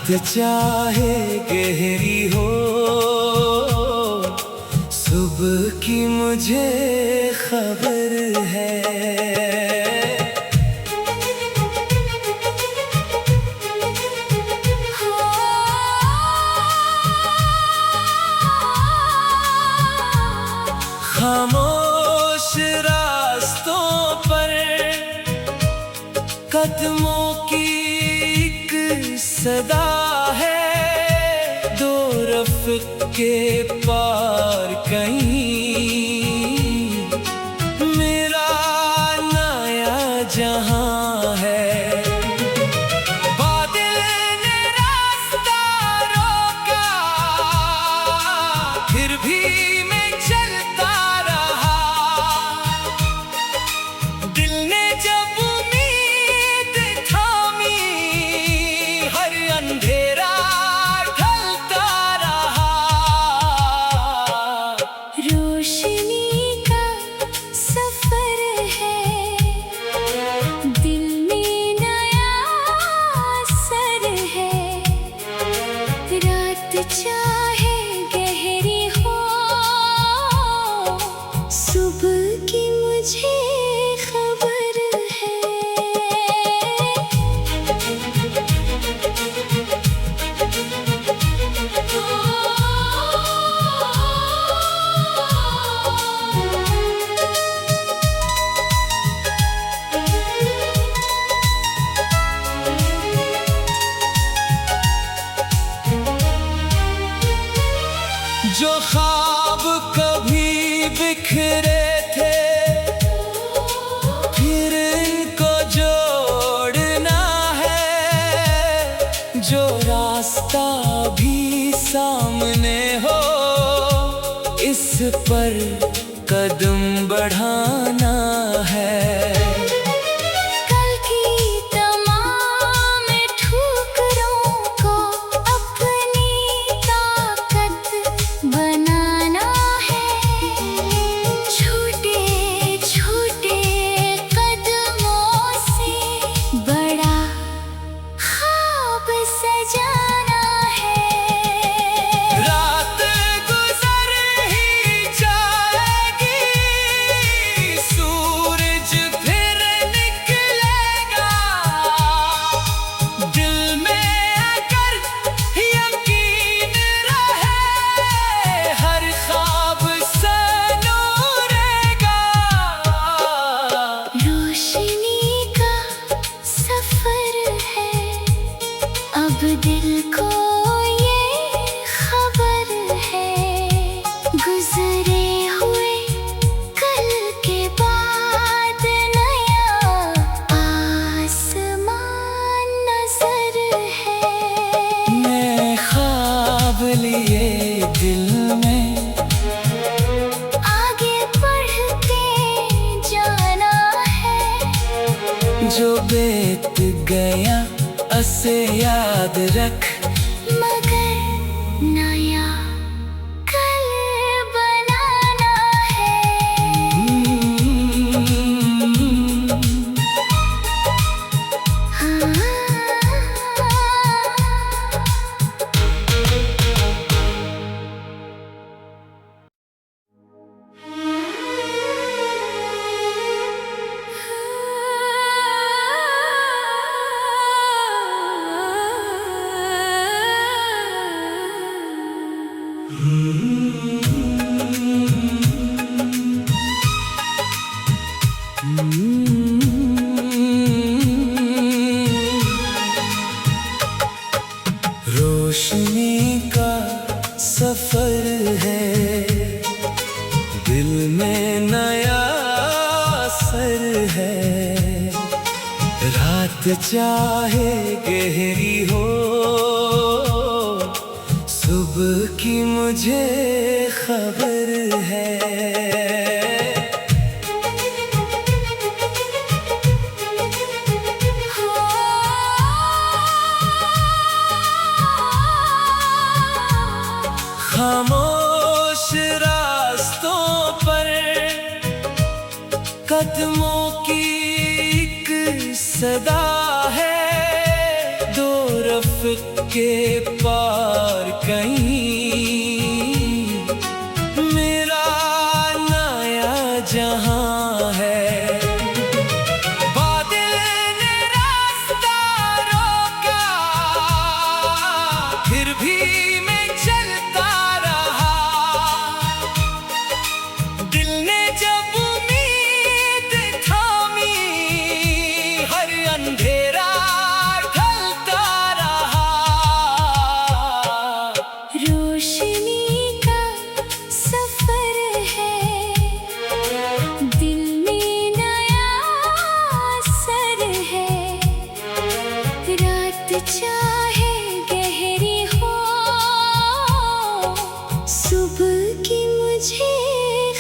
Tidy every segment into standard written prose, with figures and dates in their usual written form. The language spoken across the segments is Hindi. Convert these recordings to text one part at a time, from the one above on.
रात चाहे गहरी हो, सुबह की मुझे खबर है। खामोश रास्तों पर कदमों की एक सदा है, दो रफ़्क़ के पार कहीं मेरा नया जहां है। बादल ने रास्ता रोका, फिर भी मैं चलता रहा। दिल ने जब उम्मीद थामी, हर अंधेरा ढलता रहा। रोशनी का सफर है, दिल में नया असर है। रात चाहे गहरी हो, सुबह की मुझे खबर है। जो ख्वाब कभी बिखरे थे, फिर इनको जोड़ना है। जो रास्ता भी सामने हो, इस पर कदम बढ़ाना है। कल की तमाम ठुकरों को अपनी ताकत बनाना है। छोटे छोटे कदमों से बड़ा ख्वाब सजाना है। रात गुजर ही जाएगी, सूरज फिर निकलेगा। दिल में अगर यकीन रहे, हर ख्वाब सनूरेगा। रोशनी का सफर है, अब दिल को ये खबर है। गुजरे हुए कल के बाद नया आसमान नजर है। मैं ख्वाब लिए दिल में, आगे बढ़ते जाना है। जो बीत गया उसे याद रख, मगर नया कल बनाना है। रोशनी का सफर है, दिल में नया असर है। रात चाहे गहरी हो, सुबह की मुझे खबर है। खामोश रास्तों पर कदमों की एक सदा है, दो रफ़्क़ के पार कहीं मेरा नया जहां है। बादल ने रास्ता रोका, फिर भी मैं चलता रहा। दिल ने जब उम्मीद थामी, हर अंधेरा ढलता रहा। रोशनी का सफर है, दिल में नया असर है। रात चाहे गहरी हो, सुबह की मुझे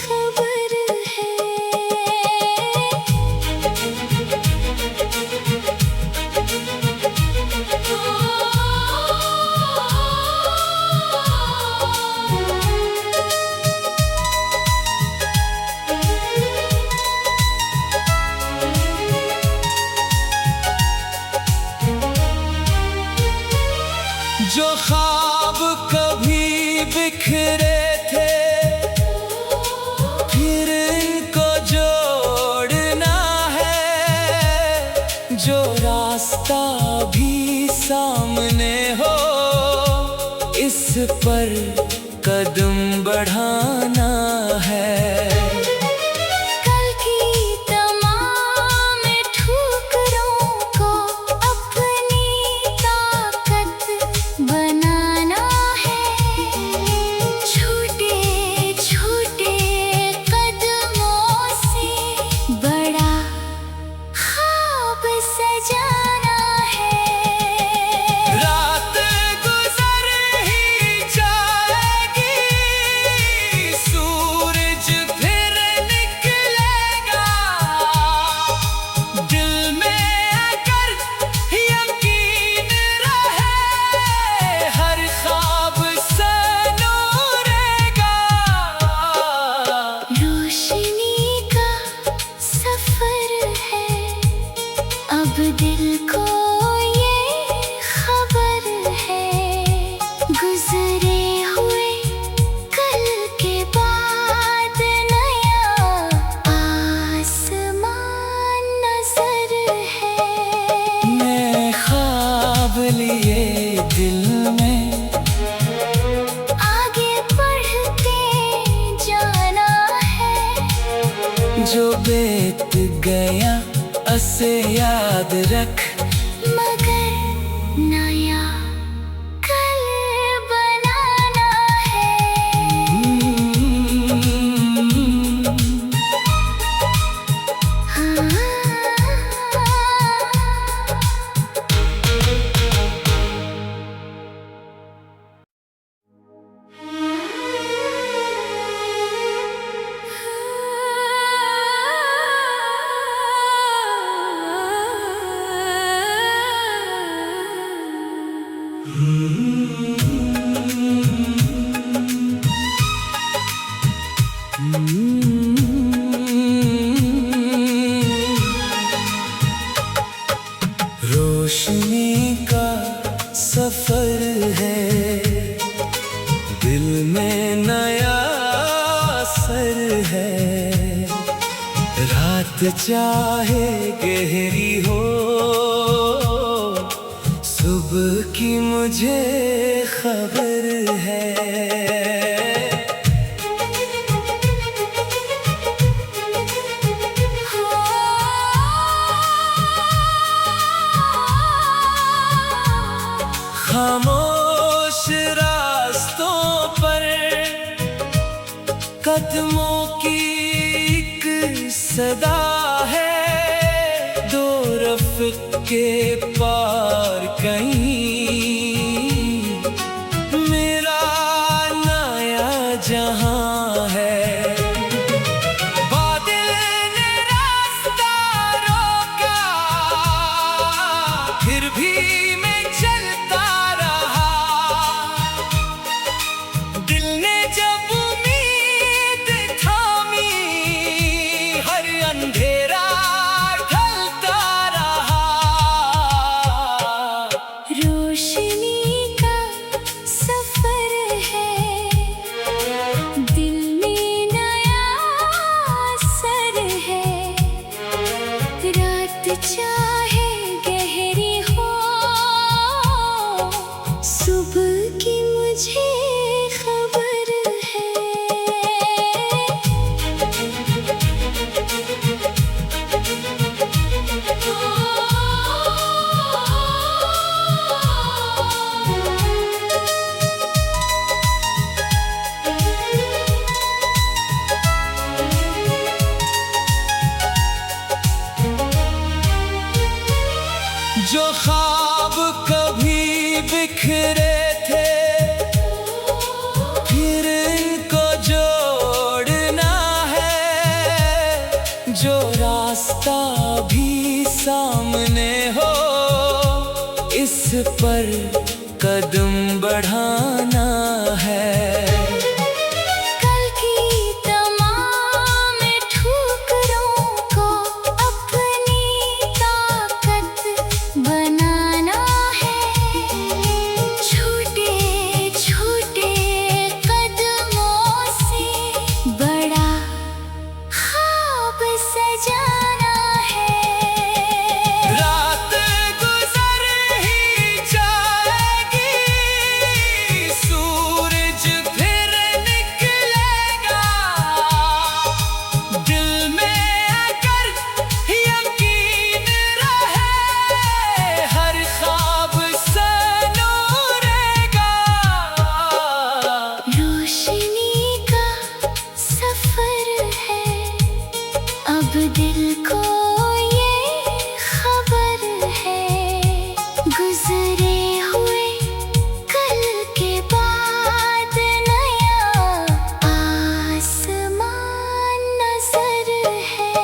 खबर है। जो ख्वाब कभी बिखरे थे, फिर इनको जोड़ना है। जो रास्ता भी सामने हो, इस पर कदम बढ़ाना है। कल की तमाम ठुकरों को अपनी ताकत बनाना है। छोटे छोटे कदमों से बड़ा ख्वाब सजाना है। रात गुजर ही जाएगी, सूरज फिर निकलेगा। दिल में अगर यकीन रहे, हर ख्वाब सनूरेगा। रोशनी का सफर है, अब दिल को ये खबर है। गुजरे हुए कल के बाद नया आसमान नजर है। मैं ख्वाब लिए दिल में, आगे बढ़ते जाना है। जो बीत गया उसे याद रख, मगर नया कल बनाना रोशनी का सफर है, दिल में नया असर है। रात चाहे गहरी हो, सुबह की मुझे खबर है। खामोश रास्तों पर कदमों की एक सदा है। दो रफ़्क़ के पार कहीं मेरा नया जहां है। बादल ने रास्ता रोका, फिर भी मैं चलता रहा। दिल ने जब उम्मीद थामी, हर अंधेरा ढलता रहा। रोशनी चाहे गहरी हो, सुबह की मुझे खबर है। जो ख्वाब कभी बिखरे थे, फिर इनको जोड़ना है। जो रास्ता भी सामने हो, इस पर कदम बढ़ाना है। दिल को ये खबर है, गुजरे हुए कल के बाद नया आसमान नजर है।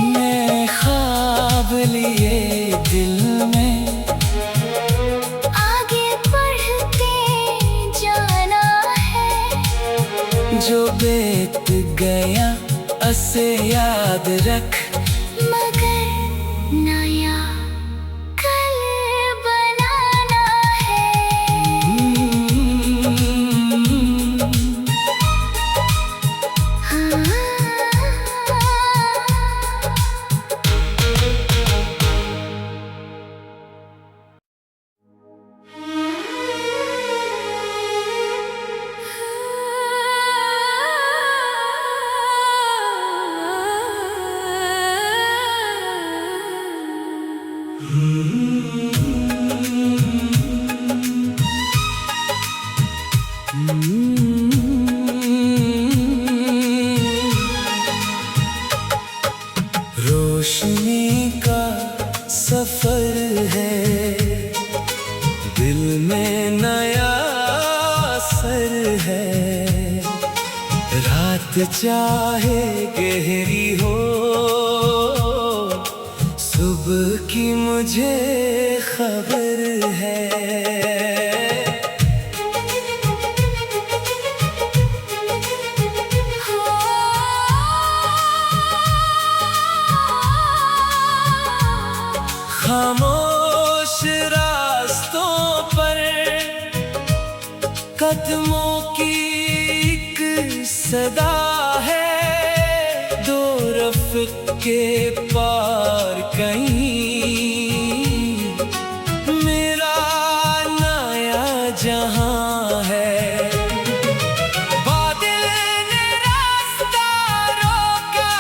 मैं ख्वाब लिए दिल में आगे बढ़ते जाना है। जो बीत गया उसे याद रख, मगर नया कल बनाना है। रोशनी का सफर है, दिल में नया असर है। रात चाहे गहरी हो, सुबह की मुझे खबर है। खामोश रास्तों पर कदमों की एक सदा है। दो रफ़्क़ के पार कहीं मेरा नया जहां है। बादल ने रास्ता रोका,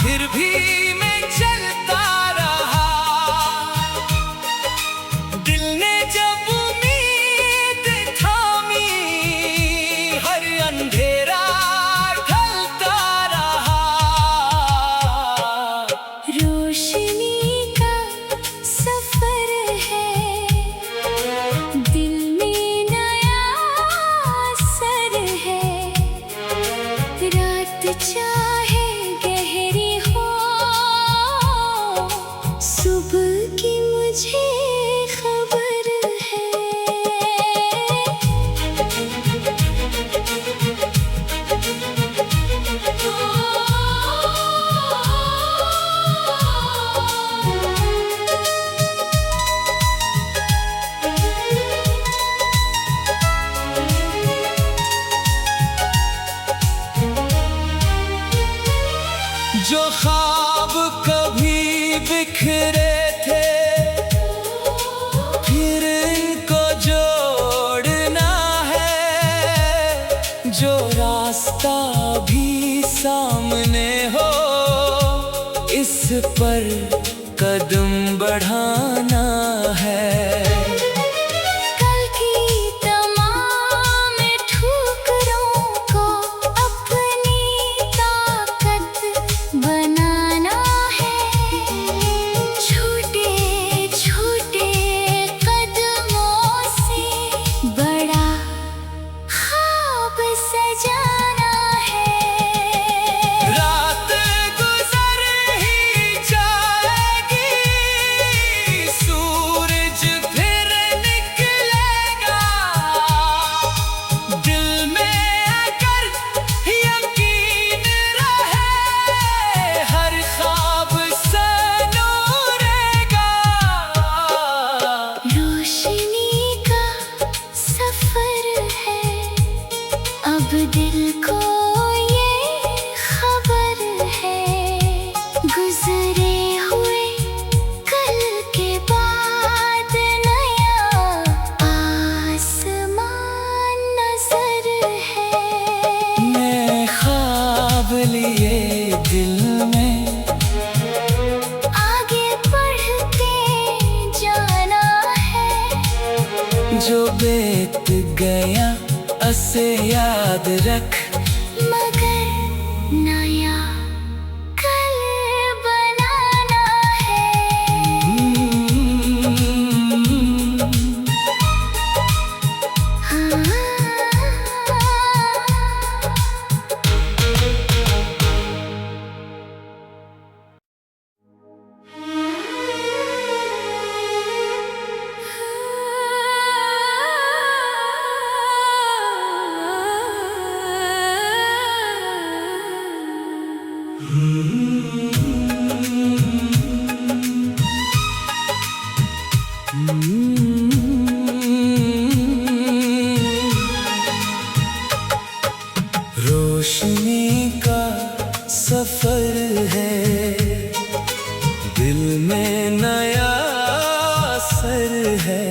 फिर भी मैं चलता रहा। दिल ने जब उम्मीद थामी, हर अंधेरा ढलता रहा। रोशनी का सफर है, दिल में नया असर है। रात चाहे गहरी हो, सुबह की मुझे खबर है। जो ख्वाब कभी बिखरे थे फिर इनको जोड़ना है। जो रास्ता भी सामने हो इस पर कदम बढ़ाना है। कल की तमाम ठोकरों को अपनी ताकत बनाना है। छोटे छोटे कदमों से बड़ा ख्वाब सजाना है। रात गुजर ही जाएगी सूरज फिर निकलेगा। दिल में अगर यकीन रहे हर ख्वाब सनूरेगा। रोशनी का सफर है अब दिल को ये खबर है। गुजरे हुए कल के बाद नया आसमान नजर है। मैं ख्वाब लिए दिल में आगे बढ़ते जाना है। जो बीत गया उसे याद रख मगर नया कल बनाना है। रोशनी का सफर है दिल में नया असर है।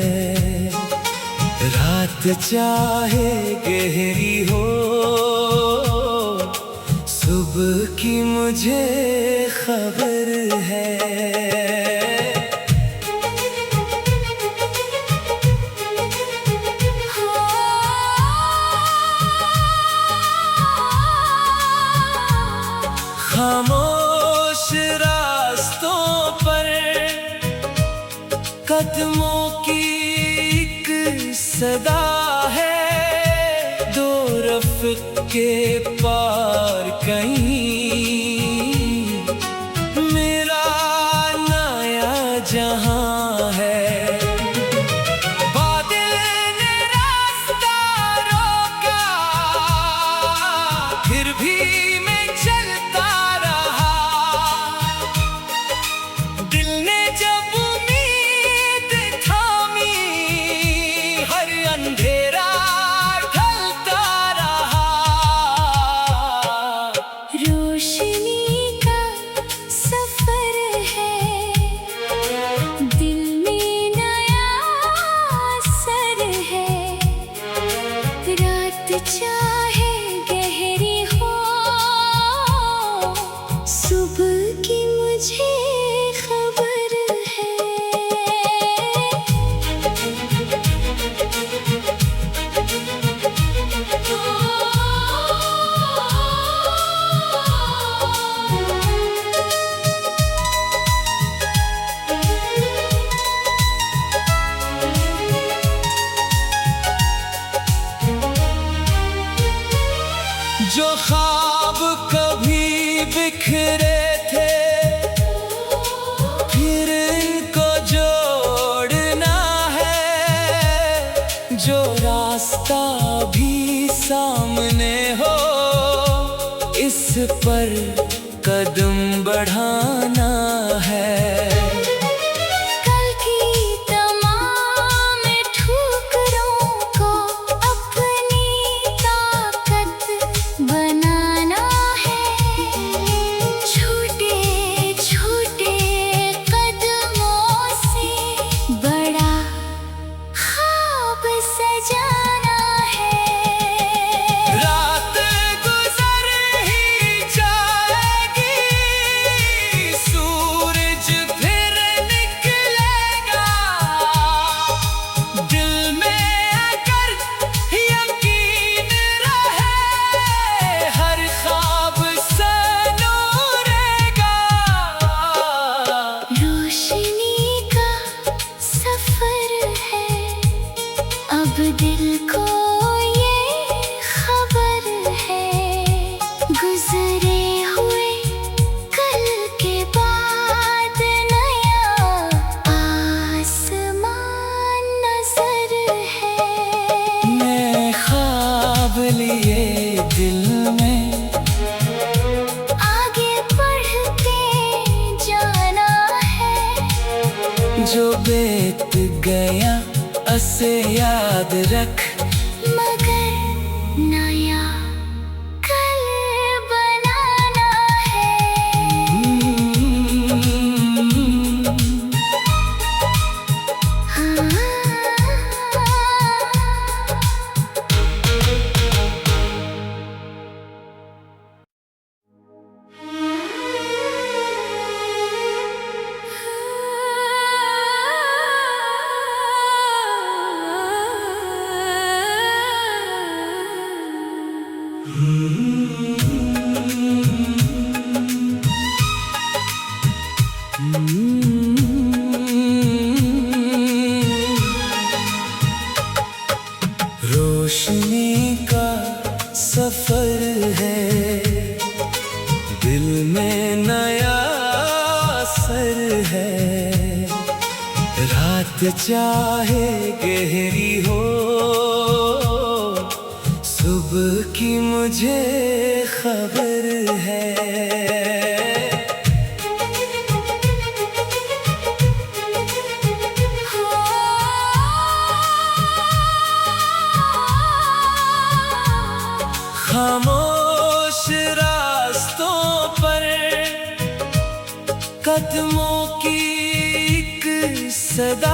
रात चाहे गहरी हो सुबह की मुझे खबर है। खामोश रास्तों पर कदमों की एक सदा है। दो रफ़्क़ के पार कहीं मेरा नया जहां है। बादल ने रास्ता रोका फिर भी मैं चलता रहा। दिल ने जब उम्मीद थामी हर अंधेरा ढलता रहा। रोशनी का सफर है दिल में नया असर है। रात चाहे गहरी हो सुबह की मुझे खबर है। जो ख्वाब कभी बिखरे थे फिर इनको जोड़ना है। जो रास्ता भी सामने हो इस पर कदम बढ़ाना है। कल की तमाम ठोकरों को अपनी ताकत बनाना है। छोटे छोटे कदम बीत गया असे याद रख मगर नया कल बनाना रोशनी का सफर है, दिल में नया असर है। रात चाहे गहरी हो, सुबह की मुझे खबर है। खामोश रास्तों पर कदमों की एक सदा